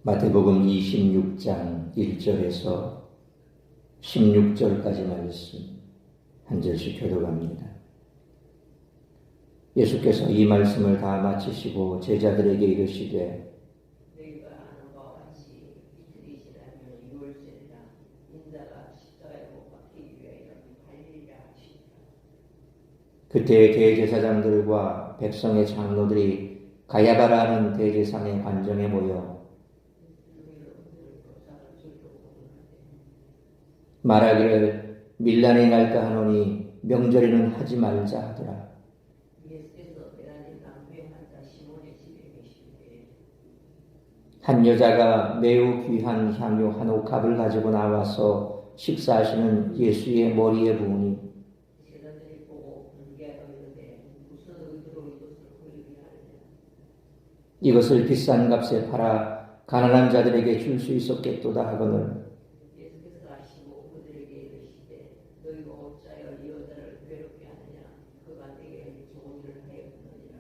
마태복음 26장 1절에서 16절까지 말씀 한 절씩 교독합니다. 예수께서 이 말씀을 다 마치시고 제자들에게 이르시되 너희가 아는 바와 같이 이틀이 지나면 유월절이라 인자가 십자가에 못 박히기 위하여 갈릴리라 하시니라. 그때 대제사장들과 백성의 장로들이 가야바라는 대제사장의 관정에 모여 말하기를 밀란이 날까 하노니 명절에는 하지 말자 하더라. 예수께서 베다니 남부의 환자 시몬의 집에 계시되 한 여자가 매우 귀한 향유 한 옥합을 가지고 나와서 식사하시는 예수의 머리에 부으니 제자들이 보고 분개하여 이르되 무슨 의도로 이것을 보이게 하느냐. 이것을 비싼 값에 팔아 가난한 자들에게 줄 수 있었겠도다 하거늘 예수께서 아시고 그들에게 이르시되 너희가 어찌하여 이 여자를 괴롭게 하느냐. 그가 내게 좋은 일을 하였느니라.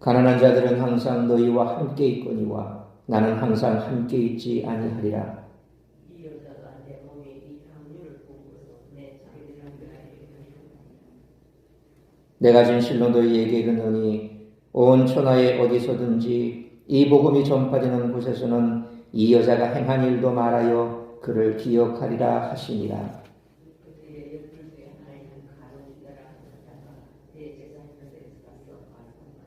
가난한 자들은 항상 너희와 함께 있거니와 나는 항상 함께 있지 아니하리라. 이 여자가 내 몸에 이 향유를 부어서 내 장례를 위하여 하였느니라. 내가 진실로 너희에게 이르노니 온 천하에 어디서든지 이 복음이 전파되는 곳에서는 이 여자가 행한 일도 말하여 그를 기억하리라 하시니라. 그때에 열둘 중에 하나인 가룟유다라 하는 자가 대제사장들에서 가서 말하고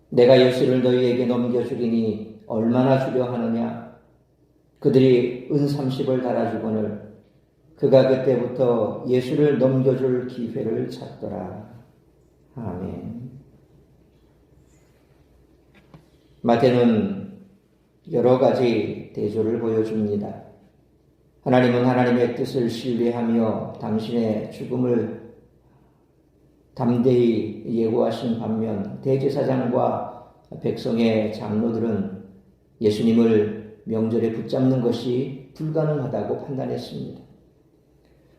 내가 예수를 너희에게 넘겨주리니 얼마나 주려 하느냐. 그들이 은 30을 달아주거늘 그가 그때부터 예수를 넘겨줄 기회를 찾더라. 아멘. 마태는 여러 가지 대조를 보여줍니다. 하나님은 하나님의 뜻을 신뢰하며 당신의 죽음을 담대히 예고하신 반면 대제사장과 백성의 장로들은 예수님을 명절에 붙잡는 것이 불가능하다고 판단했습니다.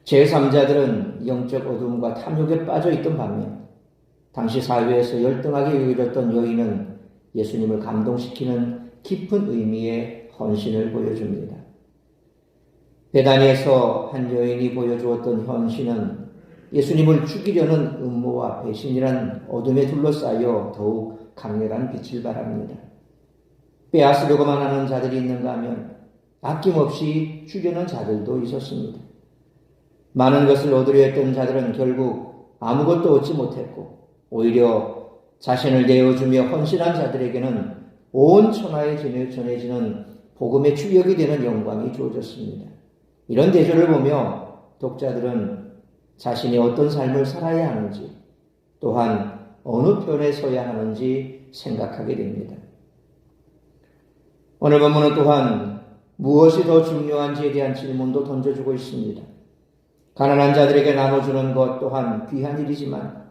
제3자들은 영적 어둠과 탐욕에 빠져 있던 반면 당시 사회에서 열등하게 여겨졌던 여인은 예수님을 감동시키는 깊은 의미의 헌신을 보여줍니다. 베다니에서 한 여인이 보여주었던 헌신은 예수님을 죽이려는 음모와 배신이란 어둠에 둘러싸여 더욱 강렬한 빛을 발합니다. 빼앗으려고만 하는 자들이 있는가 하면 아낌없이 주려는 자들도 있었습니다. 많은 것을 얻으려 했던 자들은 결국 아무것도 얻지 못했고 오히려 자신을 내어주며 헌신한 자들에게는 온 천하에 전해지는 복음의 주역이 되는 영광이 주어졌습니다. 이런 대조를 보며 독자들은 자신이 어떤 삶을 살아야 하는지 또한 어느 편에 서야 하는지 생각하게 됩니다. 오늘 본문은 또한 무엇이 더 중요한지에 대한 질문도 던져주고 있습니다. 가난한 자들에게 나눠주는 것 또한 귀한 일이지만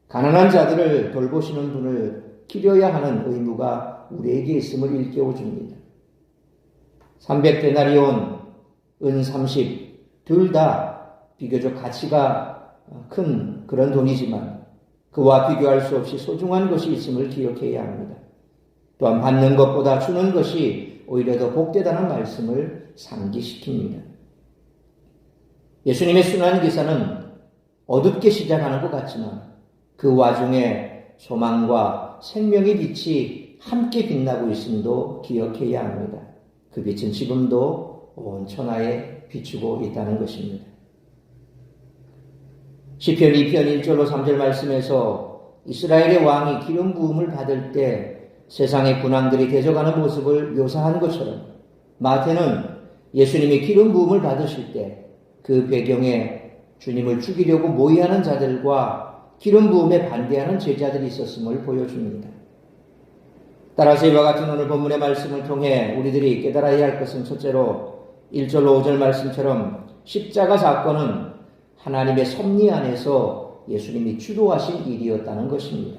가난한 자들을 돌보시는 분을 기려야 하는 의무가 우리에게 있음을 일깨워줍니다. 300데나리온, 은 30, 둘 다 비교적 가치가 큰 그런 돈이지만 그와 비교할 수 없이 소중한 것이 있음을 기억해야 합니다. 또한 받는 것보다 주는 것이 오히려 더 복되다는 말씀을 상기시킵니다. 예수님의 순환기사는 어둡게 시작하는 것 같지만 그 와중에 소망과 생명의 빛이 함께 빛나고 있음도 기억해야 합니다. 그 빛은 지금도 온 천하에 비추고 있다는 것입니다. 시편 2편 1절로 3절 말씀에서 이스라엘의 왕이 기름 부음을 받을 때 세상의 군왕들이 대적하는 모습을 묘사한 것처럼 마태는 예수님이 기름 부음을 받으실 때 그 배경에 주님을 죽이려고 모의하는 자들과 기름 부음에 반대하는 제자들이 있었음을 보여줍니다. 따라서 이와 같은 오늘 본문의 말씀을 통해 우리들이 깨달아야 할 것은 첫째로 1절로 5절 말씀처럼 십자가 사건은 하나님의 섭리 안에서 예수님이 주도하신 일이었다는 것입니다.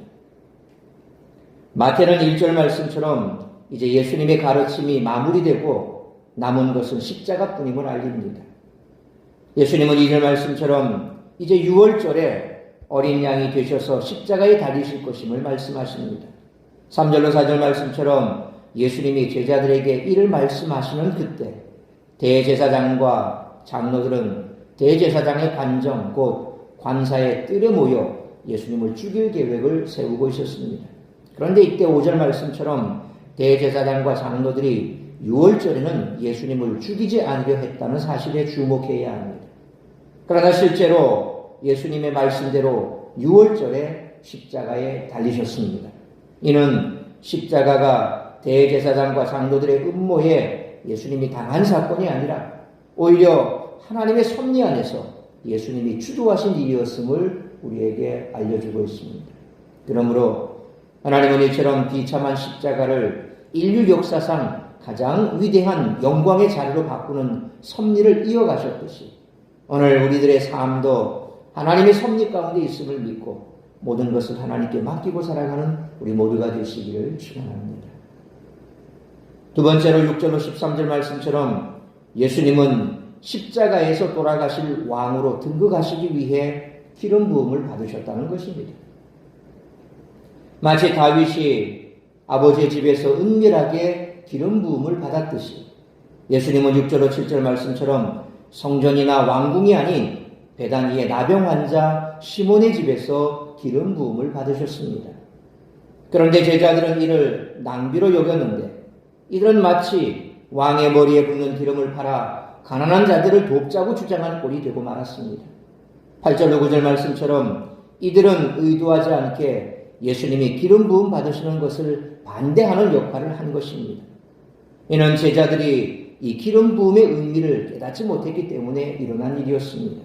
마태는 1절 말씀처럼 이제 예수님의 가르침이 마무리되고 남은 것은 십자가뿐임을 알립니다. 예수님은 2절 말씀처럼 이제 6월절에 어린 양이 되셔서 십자가에 달리실 것임을 말씀하십니다. 3절로 4절 말씀처럼 예수님이 제자들에게 이를 말씀하시는 그때 대제사장과 장로들은 대제사장의 관정 곧 관사의 뜰에 모여 예수님을 죽일 계획을 세우고 있었습니다. 그런데 이때 5절 말씀처럼 대제사장과 장로들이 6월절에는 예수님을 죽이지 않으려 했다는 사실에 주목해야 합니다. 그러나 실제로 예수님의 말씀대로 6월절에 십자가에 달리셨습니다. 이는 십자가가 대제사장과 장로들의 음모에 예수님이 당한 사건이 아니라 오히려 하나님의 섭리 안에서 예수님이 주도하신 일이었음을 우리에게 알려주고 있습니다. 그러므로 하나님은 이처럼 비참한 십자가를 인류 역사상 가장 위대한 영광의 자리로 바꾸는 섭리를 이어가셨듯이 오늘 우리들의 삶도 하나님의 섭리 가운데 있음을 믿고 모든 것을 하나님께 맡기고 살아가는 우리 모두가 되시기를 축원합니다. 두 번째로 6절로 13절 말씀처럼 예수님은 십자가에서 돌아가실 왕으로 등극하시기 위해 기름 부음을 받으셨다는 것입니다. 마치 다윗이 아버지의 집에서 은밀하게 기름 부음을 받았듯이 예수님은 6절로 7절 말씀처럼 성전이나 왕궁이 아닌 베다니의 나병 환자 시몬의 집에서 기름 부음을 받으셨습니다. 그런데 제자들은 이를 낭비로 여겼는데 이들은 마치 왕의 머리에 붓는 기름을 팔아 가난한 자들을 돕자고 주장한 꼴이 되고 말았습니다. 8절로 9절 말씀처럼 이들은 의도하지 않게 예수님이 기름 부음 받으시는 것을 반대하는 역할을 한 것입니다. 이는 제자들이 이 기름 부음의 의미를 깨닫지 못했기 때문에 일어난 일이었습니다.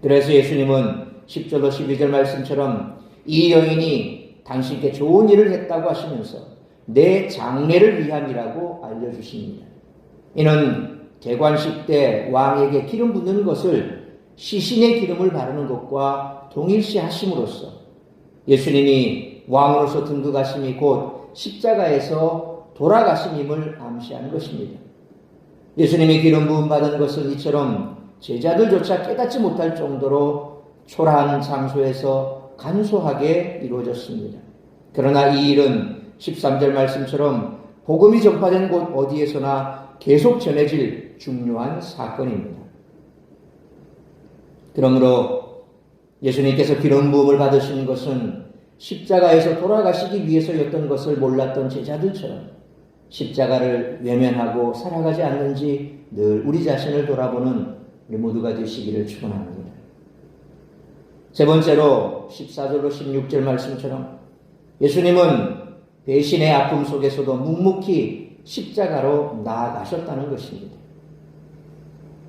그래서 예수님은 10절로 12절 말씀처럼 이 여인이 당신께 좋은 일을 했다고 하시면서 내 장래를 위함이라고 알려주십니다. 이는 대관식 때 왕에게 기름 붓는 것을 시신의 기름을 바르는 것과 동일시하심으로써 예수님이 왕으로서 등극하심이 곧 십자가에서 돌아가심임을 암시하는 것입니다. 예수님이 기름 부음 받은 것은 이처럼 제자들조차 깨닫지 못할 정도로 초라한 장소에서 간소하게 이루어졌습니다. 그러나 이 일은 13절 말씀처럼 복음이 전파된 곳 어디에서나 계속 전해질 중요한 사건입니다. 그러므로 예수님께서 기름 부음을 받으신 것은 십자가에서 돌아가시기 위해서였던 것을 몰랐던 제자들처럼 십자가를 외면하고 살아가지 않는지 늘 우리 자신을 돌아보는 우리 모두가 되시기를 축원합니다. 세 번째로 14절로 16절 말씀처럼 예수님은 배신의 아픔 속에서도 묵묵히 십자가로 나아가셨다는 것입니다.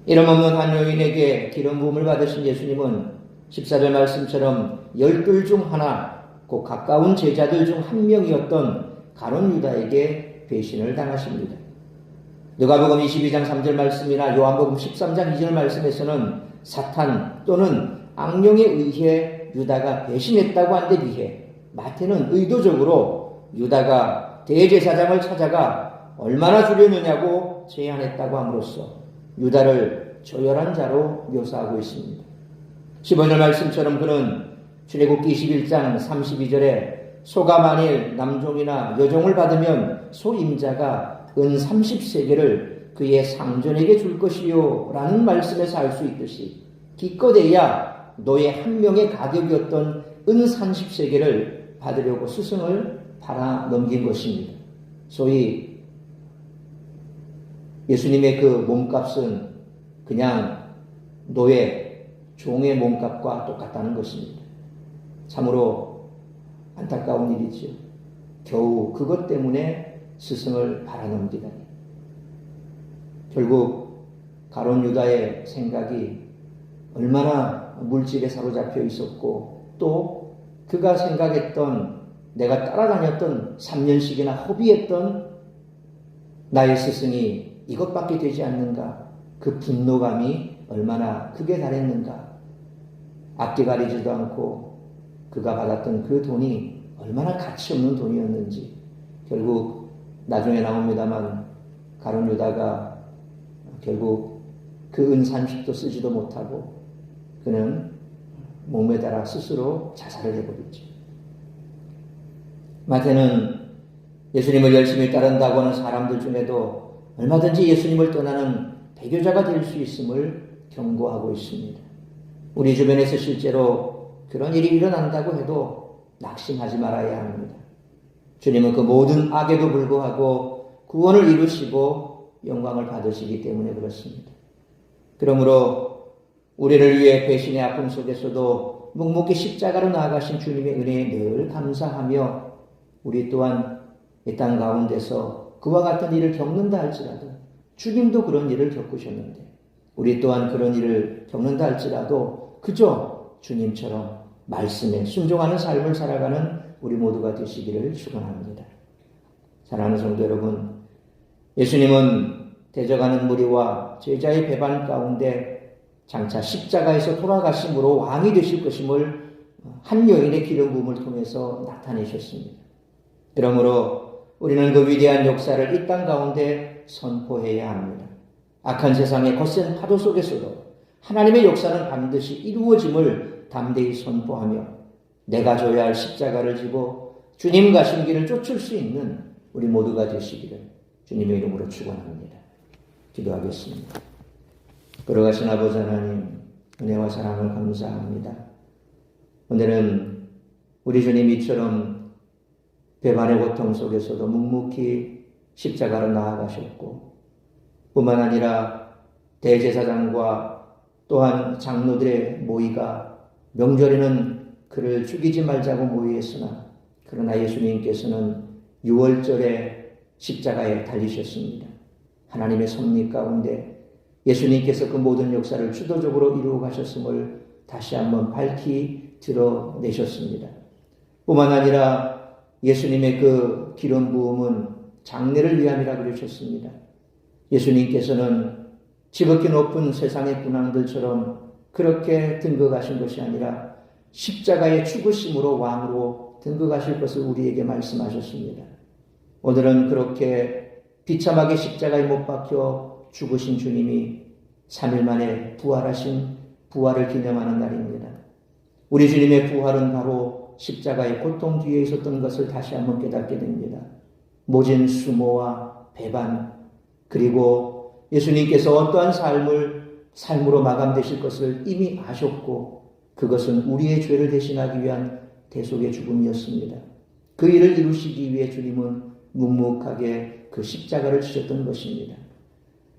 이름 없는 한 여인에게 기름 부음을 받으신 예수님은 14절 말씀처럼 12 중 하나, 곧 가까운 제자들 중 한 명이었던 가룟 유다에게 배신을 당하십니다. 누가복음 22장 3절 말씀이나 요한복음 13장 2절 말씀에서는 사탄 또는 악령에 의해 유다가 배신했다고 한 데 비해 마태는 의도적으로 유다가 대제사장을 찾아가 얼마나 주려느냐고 제안했다고 함으로써 유다를 조열한 자로 묘사하고 있습니다. 15절 말씀처럼 그는 출애굽기 21장 32절에 소가 만일 남종이나 여종을 받으면 소 임자가 은 30세겔을 그의 상전에게 줄 것이요 라는 말씀에서 알 수 있듯이 기껏해야 노예 한 명의 가격이었던 은 30세겔을 받으려고 스승을 팔아 넘긴 것입니다. 소위 예수님의 그 몸값은 그냥 노예, 종의 몸값과 똑같다는 것입니다. 참으로 안타까운 일이죠. 겨우 그것 때문에 스승을 팔아넘기다니. 결국 가룟 유다의 생각이 얼마나 물질에 사로잡혀 있었고 또 그가 생각했던 내가 따라다녔던 3년씩이나 허비했던 나의 스승이 이것밖에 되지 않는가, 그 분노감이 얼마나 크게 달했는가. 아껴 가리지도 않고 그가 받았던 그 돈이 얼마나 가치 없는 돈이었는지 결국 나중에 나옵니다만 가룟 유다가 결국 그 은 30도 쓰지도 못하고 그는 목매달아 스스로 자살을 해버렸죠. 마태는 예수님을 열심히 따른다고 하는 사람들 중에도 얼마든지 예수님을 떠나는 배교자가 될 수 있음을 경고하고 있습니다. 우리 주변에서 실제로 그런 일이 일어난다고 해도 낙심하지 말아야 합니다. 주님은 그 모든 악에도 불구하고 구원을 이루시고 영광을 받으시기 때문에 그렇습니다. 그러므로 우리를 위해 배신의 아픔 속에서도 묵묵히 십자가로 나아가신 주님의 은혜에 늘 감사하며 우리 또한 이 땅 가운데서 그와 같은 일을 겪는다 할지라도 주님도 그런 일을 겪으셨는데 우리 또한 그런 일을 겪는다 할지라도 그저 주님처럼 말씀에 순종하는 삶을 살아가는 우리 모두가 되시기를 축원합니다. 사랑하는 성도 여러분, 예수님은 대적하는 무리와 제자의 배반 가운데 장차 십자가에서 돌아가심으로 왕이 되실 것임을 한 여인의 기름 부음을 통해서 나타내셨습니다. 그러므로 우리는 그 위대한 역사를 이 땅 가운데 선포해야 합니다. 악한 세상의 거센 파도 속에서도 하나님의 역사는 반드시 이루어짐을 담대히 선포하며 내가 져야 할 십자가를 지고 주님 가신 길을 쫓을 수 있는 우리 모두가 되시기를 주님의 이름으로 축원합니다. 기도하겠습니다. 걸어가신 아버지 하나님, 은혜와 사랑을 감사합니다. 오늘은 우리 주님 이처럼 배반의 고통 속에서도 묵묵히 십자가로 나아가셨고 뿐만 아니라 대제사장과 또한 장로들의 모의가 명절에는 그를 죽이지 말자고 모의했으나 그러나 예수님께서는 6월절에 십자가에 달리셨습니다. 하나님의 섭리 가운데 예수님께서 그 모든 역사를 주도적으로 이루어 가셨음을 다시 한번 밝히 드러내셨습니다. 뿐만 아니라 예수님의 그 기름 부음은 장래를 위함이라 그러셨습니다. 예수님께서는 지극히 높은 세상의 군왕들처럼 그렇게 등극하신 것이 아니라 십자가의 죽으심으로 왕으로 등극하실 것을 우리에게 말씀하셨습니다. 오늘은 그렇게 비참하게 십자가에 못 박혀 죽으신 주님이 3일 만에 부활하신 부활을 기념하는 날입니다. 우리 주님의 부활은 바로 십자가의 고통 뒤에 있었던 것을 다시 한번 깨닫게 됩니다. 모진 수모와 배반, 그리고 예수님께서 어떠한 삶으로 마감되실 것을 이미 아셨고 그것은 우리의 죄를 대신하기 위한 대속의 죽음이었습니다. 그 일을 이루시기 위해 주님은 묵묵하게 그 십자가를 지셨던 것입니다.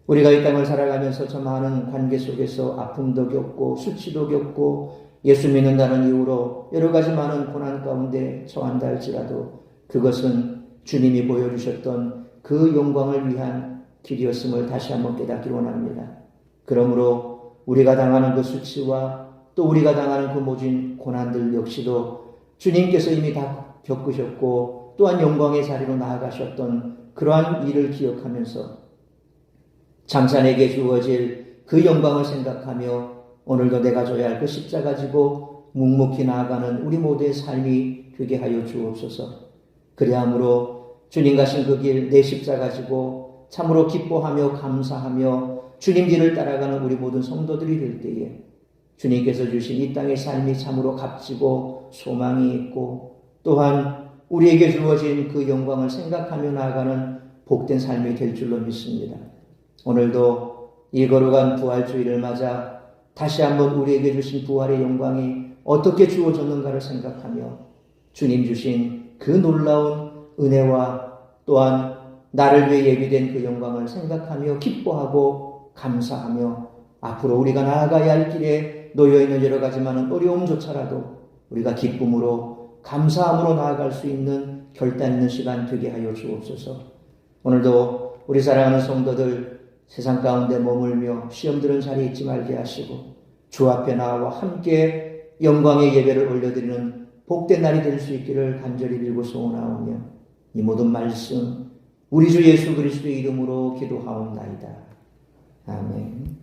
우리가 이 땅을 살아가면서 저 많은 관계 속에서 아픔도 겪고 수치도 겪고 예수 믿는다는 이유로 여러 가지 많은 고난 가운데 처한다 할지라도 그것은 주님이 보여주셨던 그 영광을 위한 길이었음을 다시 한번 깨닫기 원합니다. 그러므로 우리가 당하는 그 수치와 또 우리가 당하는 그 모진 고난들 역시도 주님께서 이미 다 겪으셨고 또한 영광의 자리로 나아가셨던 그러한 일을 기억하면서 장차 내게 주어질 그 영광을 생각하며 오늘도 내가 져야 할 그 십자가 지고 묵묵히 나아가는 우리 모두의 삶이 되게 하여 주옵소서. 그리함으로 주님 가신 그 길 내 십자가 지고 참으로 기뻐하며 감사하며 주님 길을 따라가는 우리 모든 성도들이 될 때에 주님께서 주신 이 땅의 삶이 참으로 값지고 소망이 있고 또한 우리에게 주어진 그 영광을 생각하며 나아가는 복된 삶이 될 줄로 믿습니다. 오늘도 이 거룩한 부활주의를 맞아 다시 한번 우리에게 주신 부활의 영광이 어떻게 주어졌는가를 생각하며 주님 주신 그 놀라운 은혜와 또한 나를 위해 예비된 그 영광을 생각하며 기뻐하고 감사하며 앞으로 우리가 나아가야 할 길에 놓여있는 여러 가지 많은 어려움조차라도 우리가 기쁨으로 감사함으로 나아갈 수 있는 결단 있는 시간 되게 하여 주옵소서. 오늘도 우리 사랑하는 성도들 세상 가운데 머물며 시험 들은 자리에 있지 말게 하시고 주 앞에 나와 함께 영광의 예배를 올려드리는 복된 날이 될 수 있기를 간절히 빌고 소원하오며 이 모든 말씀 우리 주 예수 그리스도의 이름으로 기도하옵나이다. 아멘.